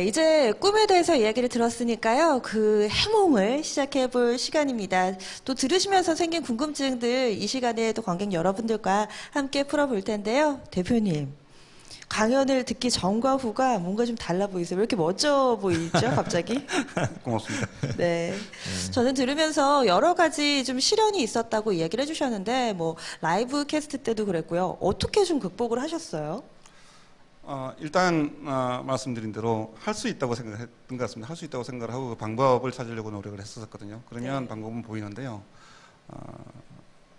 네, 이제 꿈에 대해서 이야기를 들었으니까요. 그 해몽을 시작해 볼 시간입니다. 또 들으시면서 생긴 궁금증들 이 시간에 또 관객 여러분들과 함께 풀어볼 텐데요. 대표님, 강연을 듣기 전과 후가 뭔가 좀 달라 보이세요. 왜 이렇게 멋져 보이죠, 갑자기? 고맙습니다. 네. 저는 들으면서 여러 가지 좀 시련이 있었다고 이야기를 해주셨는데, 뭐, 라이브 캐스트 때도 그랬고요. 어떻게 좀 극복을 하셨어요? 일단 말씀드린 대로 할 수 있다고 생각했던 것 같습니다. 할 수 있다고 생각을 하고 그 방법을 찾으려고 노력을 했었거든요. 그러면 네. 방법은 보이는데요.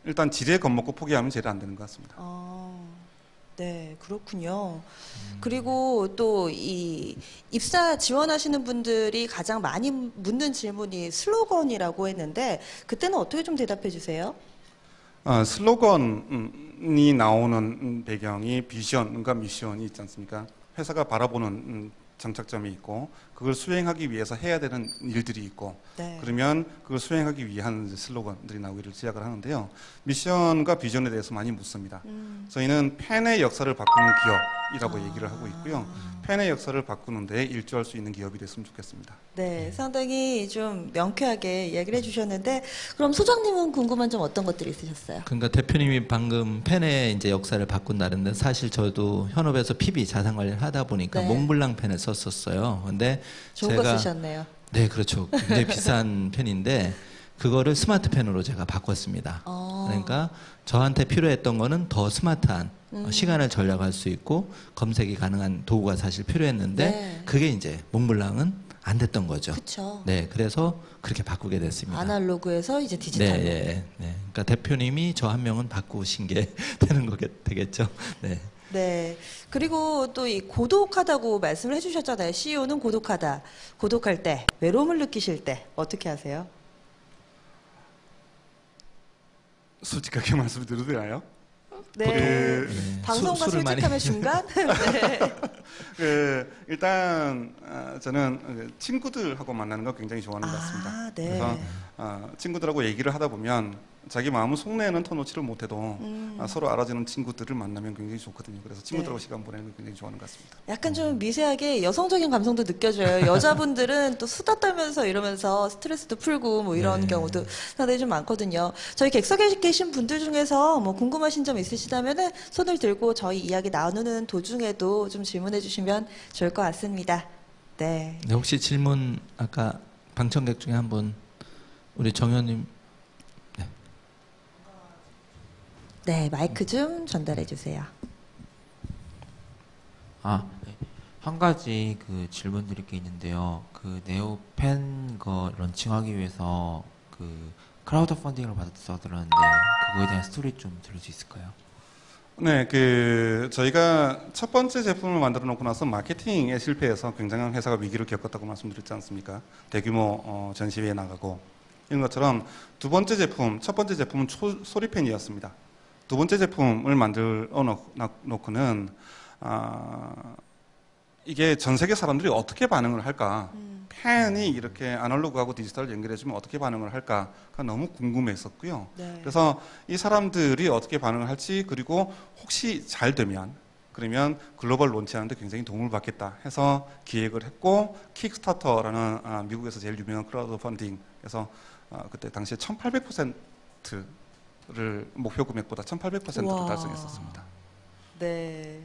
일단 지레 겁먹고 포기하면 제일 안 되는 것 같습니다. 네, 그렇군요. 그리고 또 이 입사 지원하시는 분들이 가장 많이 묻는 질문이 슬로건이라고 했는데 그때는 어떻게 좀 대답해 주세요? 슬로건이 나오는 배경이 비전과 미션이 있지 않습니까? 회사가 바라보는 정착점이 있고 그걸 수행하기 위해서 해야 되는 일들이 있고 네. 그러면 그걸 수행하기 위한 슬로건들이 나오기를 시작을 하는데요. 미션과 비전에 대해서 많이 묻습니다. 저희는 팬의 역사를 바꾸는 기업이라고 얘기를 하고 있고요. 팬의 역사를 바꾸는 데 일조할 수 있는 기업이 됐으면 좋겠습니다. 네, 상당히 좀 명쾌하게 이야기를 해주셨는데 그럼 소장님은 궁금한 점 어떤 것들이 있으셨어요? 그러니까 대표님이 방금 펜의 이제 역사를 바꾼다는데 사실 저도 현업에서 PB 자산 관리를 하다 보니까 네. 몽블랑 펜을 썼었어요. 근데 좋은 거 쓰셨네요. 네, 그렇죠. 굉장히 비싼 펜인데 그거를 스마트 펜으로 제가 바꿨습니다. 그러니까 저한테 필요했던 거는 더 스마트한 시간을 절약할 수 있고 검색이 가능한 도구가 사실 필요했는데 네. 그게 이제 몽블랑은 안 됐던 거죠. 그렇죠. 네, 그래서 그렇게 바꾸게 됐습니다. 아날로그에서 이제 디지털로. 네. 그러니까 대표님이 저 한 명은 바꾸신 게 되겠죠. 네. 네. 그리고 또 이 고독하다고 말씀을 해주셨잖아요. CEO는 고독하다. 고독할 때, 외로움을 느끼실 때 어떻게 하세요? 솔직하게 말씀드려도 되나요? 네. 방송과 술을 많이 솔직함의 중간? 네. 일단 저는 친구들하고 만나는 거 굉장히 좋아하는 것 같습니다. 네. 그래서 친구들하고 얘기를 하다 보면 자기 마음을 속내는 터놓지를 못해도 서로 알아주는 친구들을 만나면 굉장히 좋거든요. 그래서 친구들하고 네. 시간 보내는 걸 굉장히 좋아하는 것 같습니다. 약간 좀 미세하게 여성적인 감성도 느껴져요. 여자분들은 또 수다 떨면서 이러면서 스트레스도 풀고 뭐 이런 네. 경우도 상당히 좀 많거든요. 저희 객석에 계신 분들 중에서 뭐 궁금하신 점 있으시다면은 손을 들고 저희 이야기 나누는 도중에도 좀 질문해 주시면 좋을 것 같습니다. 네. 네, 혹시 질문 아까 방청객 중에 한 분 우리 정현님 네, 마이크 좀 전달해 주세요. 네. 한 가지 그 질문 드릴 게 있는데요. 그 네오펜 거 런칭하기 위해서 그 크라우드 펀딩을 받았다고 들었는데 그거에 대한 스토리 좀 들을 수 있을까요? 네, 저희가 첫 번째 제품을 만들어 놓고 나서 마케팅에 실패해서 굉장한 회사가 위기를 겪었다고 말씀드렸지 않습니까? 대규모 전시회에 나가고 이런 것처럼 첫 번째 제품은 소리펜이었습니다. 두 번째 제품을 만들어 놓고는 이게 전 세계 사람들이 어떻게 반응을 할까? 펜이 이렇게 아날로그하고 디지털을 연결해주면 어떻게 반응을 할까가 너무 궁금했었고요. 네. 그래서 이 사람들이 어떻게 반응을 할지 그리고 혹시 잘 되면 그러면 글로벌 론치하는데 굉장히 도움을 받겠다 해서 기획을 했고 킥스타터라는 미국에서 제일 유명한 크라우드 펀딩에서 그때 당시에 1800%를 목표 금액보다 1800%를 우와. 달성했었습니다. 네.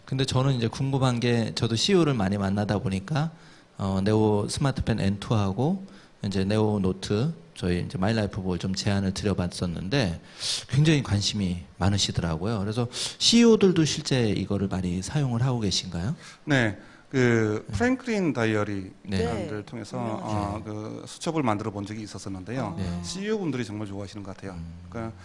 근데 저는 이제 궁금한 게 저도 CEO를 많이 만나다 보니까 네오 스마트펜 N2하고 이제 네오 노트 저희 이제 마이라이프 볼 좀 제안을 드려봤었는데 굉장히 관심이 많으시더라고요. 그래서 CEO들도 실제 이거를 많이 사용을 하고 계신가요? 네, 프랭클린 다이어리를 네. 통해서 그 수첩을 만들어 본 적이 있었는데요. 네. CEO 분들이 정말 좋아하시는 것 같아요. 그러니까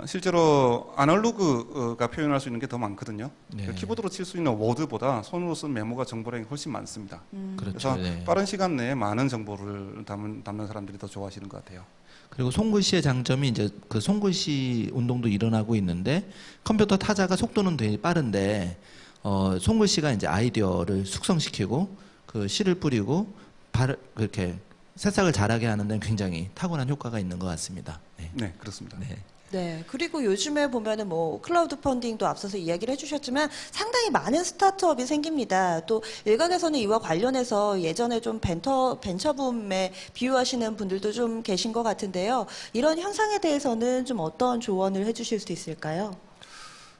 실제로 아날로그가 표현할 수 있는 게 더 많거든요. 네. 키보드로 칠 수 있는 워드보다 손으로 쓴 메모가 정보량이 훨씬 많습니다. 그렇죠. 그래서 네. 빠른 시간 내에 많은 정보를 담는 사람들이 더 좋아하시는 것 같아요. 그리고 손글씨의 장점이 이제 그 손글씨 운동도 일어나고 있는데 컴퓨터 타자가 속도는 되게 빠른데 손글씨가 이제 아이디어를 숙성시키고 그 씨를 뿌리고 그렇게 새싹을 자라게 하는 데는 굉장히 탁월한 효과가 있는 것 같습니다. 네. 네, 그렇습니다. 네. 네. 그리고 요즘에 보면은 뭐 클라우드 펀딩도 앞서서 이야기를 해주셨지만 상당히 많은 스타트업이 생깁니다. 또 일각에서는 이와 관련해서 예전에 좀 벤처붐에 비유하시는 분들도 좀 계신 것 같은데요. 이런 현상에 대해서는 좀 어떤 조언을 해주실 수 있을까요?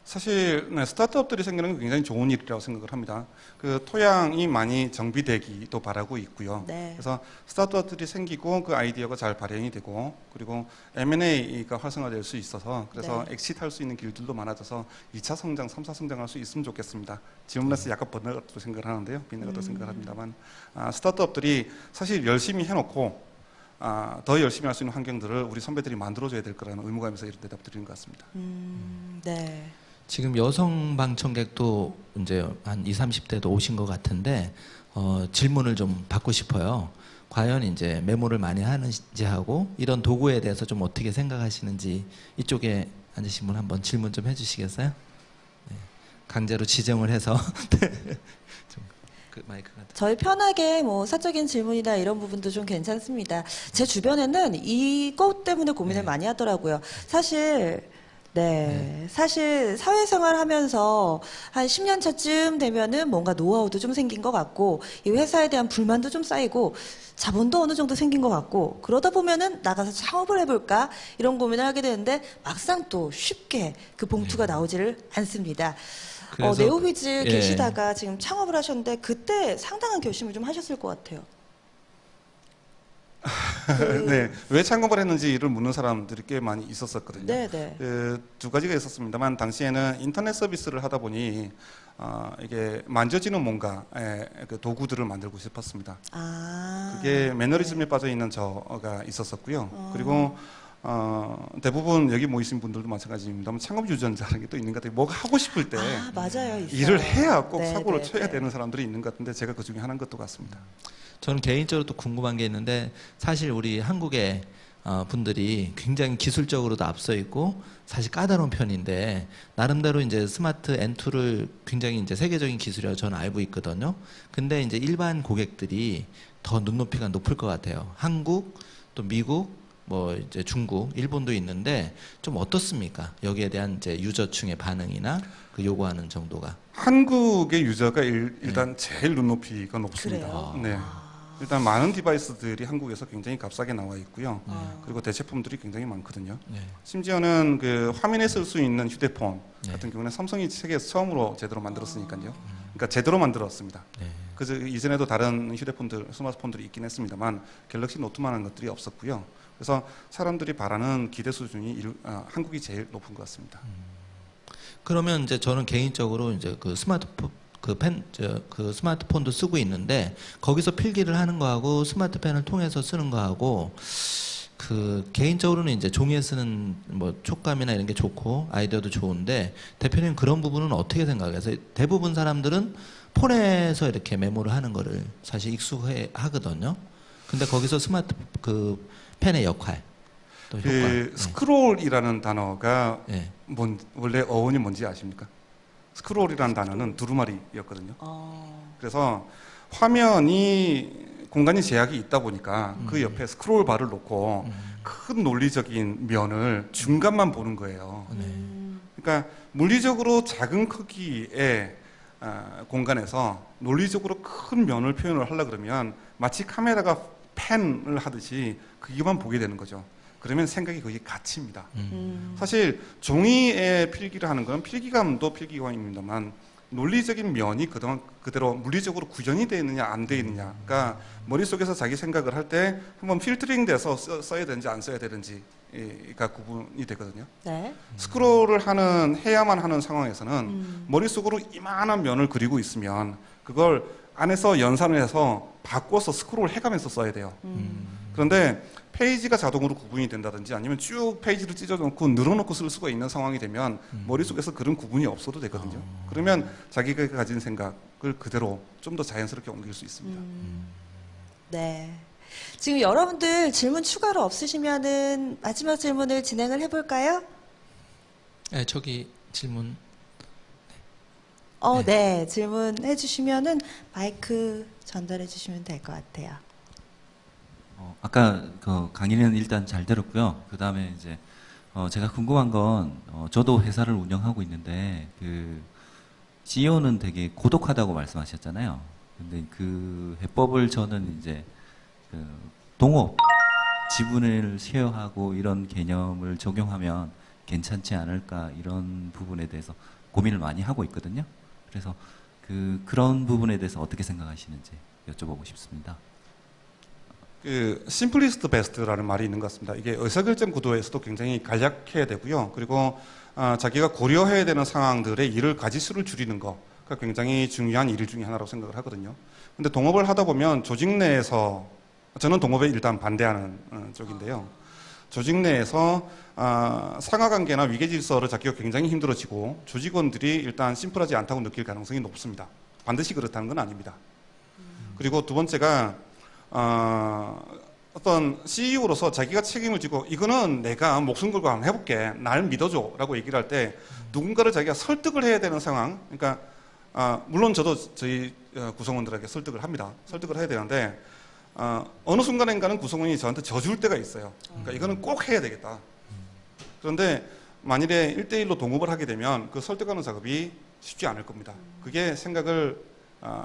사실 네, 스타트업들이 생기는 건 굉장히 좋은 일이라고 생각을 합니다. 그 토양이 많이 정비되기도 바라고 있고요. 네. 그래서 스타트업들이 생기고 그 아이디어가 잘 발현이 되고 그리고 M&A가 활성화될 수 있어서 그래서 네. 엑시트할 수 있는 길들도 많아져서 2차 성장, 3차 성장할 수 있으면 좋겠습니다. 질문에서 약간 번외가도 생각을 하는데요. 빗내가도 생각을 합니다만 스타트업들이 사실 열심히 해놓고 더 열심히 할 수 있는 환경들을 우리 선배들이 만들어줘야 될 거라는 의무감에서 이런 대답 드리는 것 같습니다. 네. 지금 여성 방청객도 이제 한 20, 30대도 오신 것 같은데 질문을 좀 받고 싶어요. 과연 이제 메모를 많이 하는지 하고 이런 도구에 대해서 좀 어떻게 생각하시는지 이쪽에 앉으신 분 한번 질문 좀 해주시겠어요? 네. 강제로 지정을 해서 좀 그 마이크가 저희 편하게 뭐 사적인 질문이나 이런 부분도 좀 괜찮습니다. 제 주변에는 이것 때문에 고민을 네. 많이 하더라고요. 사실 사회생활 하면서 한 10년 차쯤 되면은 뭔가 노하우도 좀 생긴 것 같고, 이 회사에 대한 불만도 좀 쌓이고, 자본도 어느 정도 생긴 것 같고, 그러다 보면은 나가서 창업을 해볼까? 이런 고민을 하게 되는데, 막상 또 쉽게 그 봉투가 나오지를 않습니다. 그래서- 네오비즈 예. 계시다가 지금 창업을 하셨는데, 그때 상당한 결심을 좀 하셨을 것 같아요. 네, 왜 창업을 했는지를 묻는 사람들이 꽤 많이 있었었거든요. 네네. 두 가지가 있었습니다만 당시에는 인터넷 서비스를 하다 보니 이게 만져지는 뭔가의 그 도구들을 만들고 싶었습니다. 그게 매너리즘에 빠져 있는 저가 있었었고요. 그리고 대부분 여기 모이신 분들도 마찬가지입니다만 창업 유전자라는 게 또 있는 것 같아요. 뭐가 하고 싶을 때 맞아요. 있어요. 일을 해야 꼭 네, 사고를 네, 쳐야 네. 되는 사람들이 있는 것 같은데 제가 그 중에 하나인 것도 같습니다. 저는 개인적으로 또 궁금한 게 있는데 사실 우리 한국의 분들이 굉장히 기술적으로도 앞서 있고 사실 까다로운 편인데 나름대로 이제 스마트 N2를 굉장히 이제 세계적인 기술이라고 저는 알고 있거든요. 근데 이제 일반 고객들이 더 눈높이가 높을 것 같아요. 한국, 또 미국, 뭐 이제 중국, 일본도 있는데 좀 어떻습니까? 여기에 대한 이제 유저층의 반응이나 그 요구하는 정도가. 한국의 유저가 일단 제일 눈높이가 높습니다. 그래요? 네. 일단 많은 디바이스들이 한국에서 굉장히 값싸게 나와 있고요. 아. 그리고 대체품들이 굉장히 많거든요. 네. 심지어는 그 화면에 쓸 수 있는 휴대폰 네. 같은 경우는 삼성이 세계에서 처음으로 제대로 만들었으니까요. 그러니까 제대로 만들었습니다. 네. 그래서 이전에도 다른 휴대폰들, 스마트폰들이 있긴 했습니다만 갤럭시 노트만한 것들이 없었고요. 그래서 사람들이 바라는 기대 수준이 한국이 제일 높은 것 같습니다. 그러면 이제 저는 개인적으로 이제 그 그 스마트폰도 쓰고 있는데 거기서 필기를 하는 거하고 스마트펜을 통해서 쓰는 거하고 그 개인적으로는 이제 종이에 쓰는 뭐 촉감이나 이런 게 좋고 아이디어도 좋은데 대표님 그런 부분은 어떻게 생각해서 대부분 사람들은 폰에서 이렇게 메모를 하는 거를 사실 익숙해 하거든요. 근데 거기서 스마트 그 펜의 역할 또 효과. 그 스크롤이라는 단어가 네. 원래 어원이 뭔지 아십니까? 스크롤이라는 단어는 두루마리였거든요. 그래서 화면이 공간이 제약이 있다 보니까 그 옆에 스크롤 바를 놓고 큰 논리적인 면을 중간만 보는 거예요. 그러니까 물리적으로 작은 크기의 공간에서 논리적으로 큰 면을 표현을 하려 그러면 마치 카메라가 펜을 하듯이 그게만 보게 되는 거죠. 그러면 생각이 거의 갇힙니다. 사실 종이에 필기를 하는 건 필기감도 필기감입니다만 논리적인 면이 그동안 그대로 물리적으로 구현이 되어 있느냐 안 되어 있느냐가 머릿속에서 자기 생각을 할 때 한번 필터링 돼서 써야 되는지 안 써야 되는지가 구분이 되거든요. 네. 스크롤을 해야만 하는 상황에서는 머릿속으로 이만한 면을 그리고 있으면 그걸 안에서 연산을 해서 바꿔서 스크롤 해가면서 써야 돼요. 그런데 페이지가 자동으로 구분이 된다든지 아니면 쭉 페이지를 찢어놓고 늘어놓고 쓸 수가 있는 상황이 되면 머릿속에서 그런 구분이 없어도 되거든요. 그러면 자기가 가진 생각을 그대로 좀 더 자연스럽게 옮길 수 있습니다. 네. 지금 여러분들 질문 추가로 없으시면은 마지막 질문을 진행을 해볼까요? 네, 저기 질문. 네. 질문해 주시면은 마이크 전달해 주시면 될 것 같아요. 아까 그 강의는 일단 잘 들었고요. 그 다음에 이제 제가 궁금한 건 저도 회사를 운영하고 있는데 그 CEO는 되게 고독하다고 말씀하셨잖아요. 근데 그 해법을 저는 이제 그 동업, 지분을 쉐어하고 이런 개념을 적용하면 괜찮지 않을까 이런 부분에 대해서 고민을 많이 하고 있거든요. 그래서 그런 부분에 대해서 어떻게 생각하시는지 여쭤보고 싶습니다. 그 심플리스트 베스트라는 말이 있는 것 같습니다. 이게 의사결정 구도에서도 굉장히 간략해야 되고요. 그리고 자기가 고려해야 되는 상황들의 일을 가지수를 줄이는 거가 굉장히 중요한 일 중에 하나라고 생각을 하거든요. 근데 동업을 하다 보면 조직 내에서 저는 동업에 일단 반대하는 쪽인데요. 조직 내에서 상하관계나 위계질서를 잡기가 굉장히 힘들어지고 조직원들이 일단 심플하지 않다고 느낄 가능성이 높습니다. 반드시 그렇다는 건 아닙니다. 그리고 두 번째가 어떤 CEO로서 자기가 책임을 지고 이거는 내가 목숨 걸고 한번 해볼게, 날 믿어줘 라고 얘기를 할 때 누군가를 자기가 설득을 해야 되는 상황, 그러니까 물론 저도 저희 구성원들에게 설득을 합니다. 설득을 해야 되는데 어느 순간인가는 구성원이 저한테 져줄 때가 있어요. 그러니까 이거는 꼭 해야 되겠다. 그런데 만일에 1대1로 동업을 하게 되면 그 설득하는 작업이 쉽지 않을 겁니다. 그게 생각을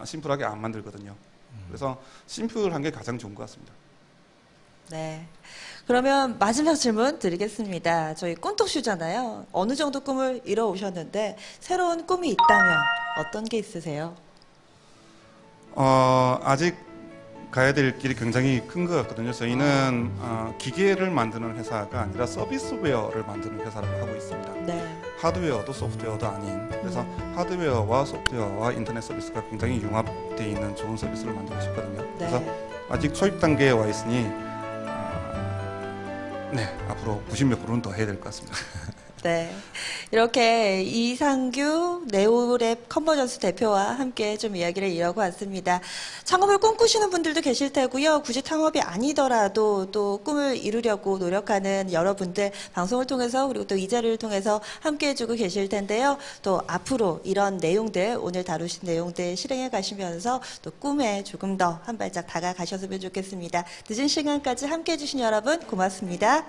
심플하게 안 만들거든요. 그래서 심플한 게 가장 좋은 것 같습니다. 네. 그러면 마지막 질문 드리겠습니다. 저희 꼰톡쇼잖아요. 어느 정도 꿈을 이뤄오셨는데 새로운 꿈이 있다면 어떤 게 있으세요? 아직 가야 될 길이 굉장히 큰 것 같거든요. 저희는 기계를 만드는 회사가 아니라 서비스웨어를 만드는 회사라고 하고 있습니다. 네. 하드웨어도 소프트웨어도 아닌, 그래서 하드웨어와 소프트웨어와 인터넷 서비스가 굉장히 융합되어 있는 좋은 서비스를 만들고 싶거든요. 네. 그래서 아직 초입 단계에 와 있으니 네, 앞으로 90몇 %는 더 해야 될 것 같습니다. 네. 이렇게 이상규 네오랩 컨버전스 대표와 함께 좀 이야기를 이어가 왔습니다. 창업을 꿈꾸시는 분들도 계실 테고요. 굳이 창업이 아니더라도 또 꿈을 이루려고 노력하는 여러분들 방송을 통해서 그리고 또 이 자리를 통해서 함께 해주고 계실 텐데요. 또 앞으로 이런 내용들, 오늘 다루신 내용들 실행해 가시면서 또 꿈에 조금 더 한 발짝 다가가셨으면 좋겠습니다. 늦은 시간까지 함께 해주신 여러분 고맙습니다.